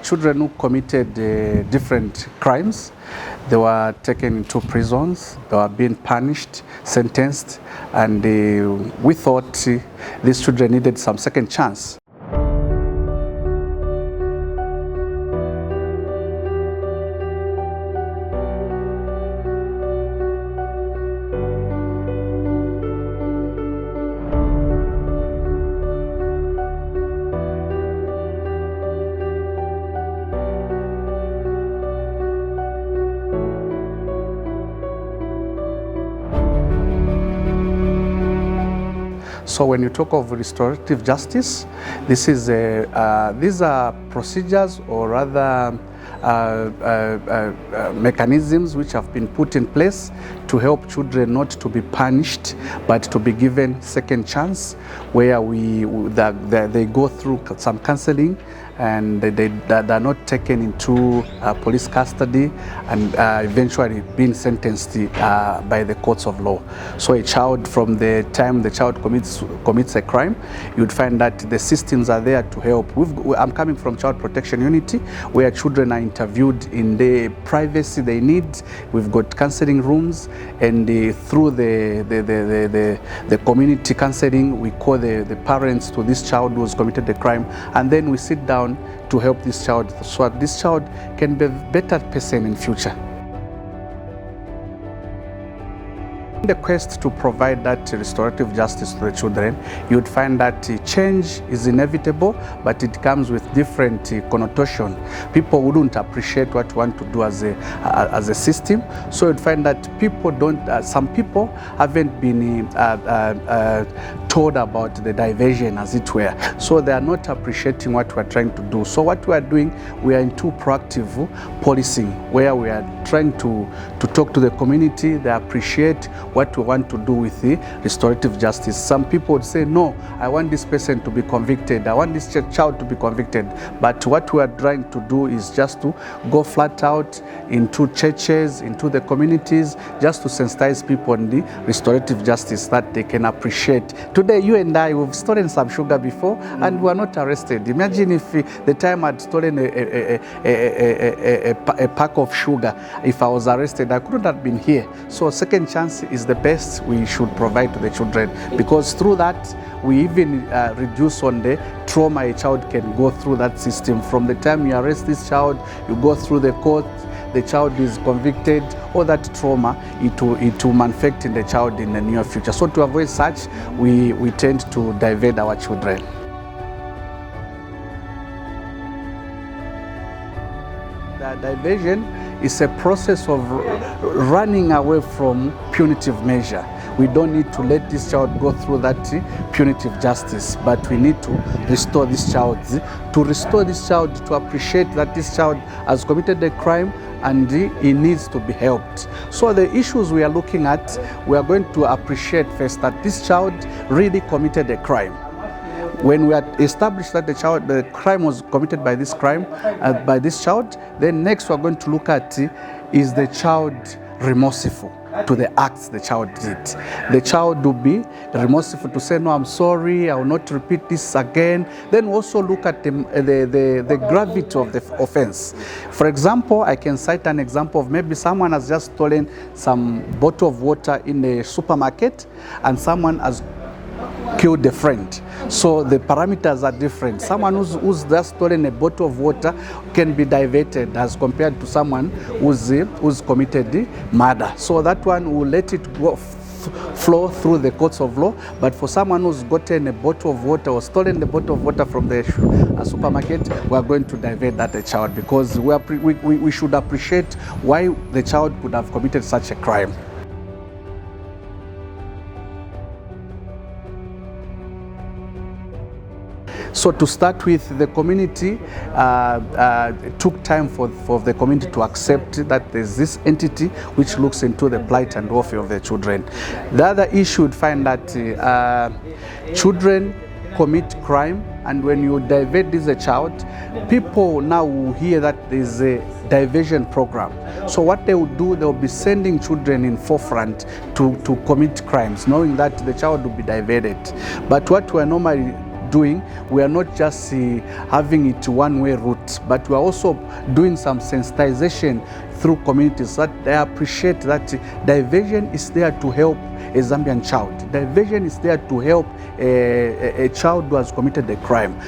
children who committed different crimes. They were taken into prisons, they were being punished, sentenced, and we thought these children needed some second chance. So when you talk of restorative justice, these are procedures or rather mechanisms which have been put in place to help children not to be punished but to be given second chance, where they go through some counseling and they are not taken into police custody and eventually being sentenced by the courts of law. So a child, from the time the child commits a crime, you'd find that the systems are there to help. I'm coming from Child Protection Unity, where children are interviewed in the privacy they need. We've got counseling rooms, and through the community counseling, we call the parents to this child who has committed the crime, and then we sit down to help this child so that this child can be a better person in future. In the quest to provide that restorative justice to the children, you would find that change is inevitable, but it comes with different connotation. People wouldn't appreciate what you want to do as a system, so you'd find that people don't. Some people haven't been told about the diversion, as it were, so they are not appreciating what we're trying to do. So what we are doing, we are into proactive policing, where we are trying to talk to the community. They appreciate what we want to do with the restorative justice. Some people would say, no, I want this person to be convicted, I want this child to be convicted. But what we are trying to do is just to go flat out into churches, into the communities, just to sensitize people on the restorative justice that they can appreciate. Today, you and I, we've stolen some sugar before and we are not arrested. Imagine if the time I'd stolen a pack of sugar, if I was arrested, I couldn't have been here. So second chance is the best we should provide to the children, because through that we even reduce on the trauma a child can go through that system. From the time you arrest this child, you go through the court, the child is convicted, all that trauma, it will manifest in the child in the near future. So to avoid such, we tend to divert our children. The diversion is a process of running away from punitive measure. We don't need to let this child go through that punitive justice, but we need to restore this child. To restore this child, to appreciate that this child has committed a crime and he needs to be helped. So the issues we are looking at, we are going to appreciate first that this child really committed a crime. When we had established that the crime was committed by this child, then next we are going to look at, is the child remorseful to the acts the child did. The child will be remorseful to say, no, I'm sorry, I will not repeat this again. Then also look at the gravity of the offense. For example, I can cite an example of maybe someone has just stolen some bottle of water in a supermarket and someone has killed a friend. So the parameters are different. Someone who's just stolen a bottle of water can be diverted as compared to someone who's committed murder. So that one will let it go flow through the courts of law. But for someone who's gotten a bottle of water or stolen the bottle of water from the supermarket, we are going to divert that child, because we should appreciate why the child could have committed such a crime. So to start with, the community took time for the community to accept that there's this entity which looks into the plight and welfare of the children. The other issue, would find that children commit crime, and when you divert this a child, people now will hear that there's a diversion program. So what they will do, they will be sending children in forefront to commit crimes, knowing that the child will be diverted. But what we're normally doing, we are not just having it one-way route, but we are also doing some sensitization through communities that they appreciate that diversion is there to help a Zambian child. Diversion is there to help a child who has committed a crime.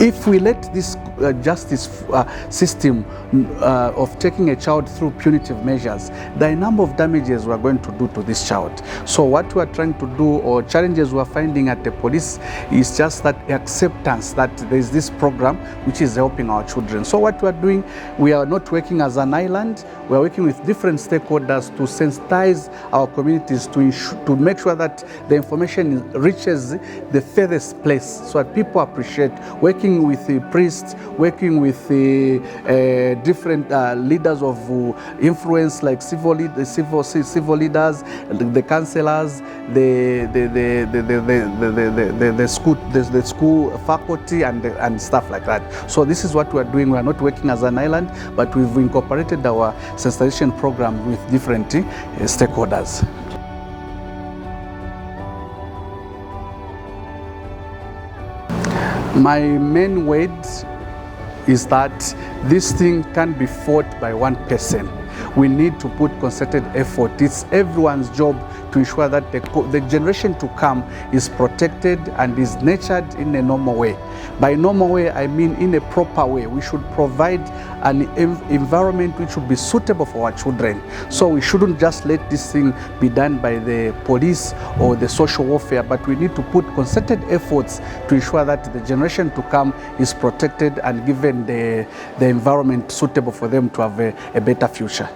If we let this justice system of taking a child through punitive measures, there are a number of damages we are going to do to this child. So what we are trying to do, or challenges we are finding at the police, is just that acceptance that there is this program which is helping our children. So what we are doing, we are not working as an island, we are working with different stakeholders to sensitize our communities to make sure that the information reaches the furthest place, so that people appreciate working with the priests, working with the different leaders of influence, like civil leaders, the councillors, the school faculty, and stuff like that. So this is what we are doing. We are not working as an island, but we've incorporated our sensitization program with different stakeholders. My main word is that this thing can't be fought by one person. We need to put concerted effort. It's everyone's job to ensure that the generation to come is protected and is nurtured in a normal way. By normal way, I mean in a proper way. We should provide an environment which should be suitable for our children. So we shouldn't just let this thing be done by the police or the social welfare, but we need to put concerted efforts to ensure that the generation to come is protected and given the environment suitable for them to have a better future.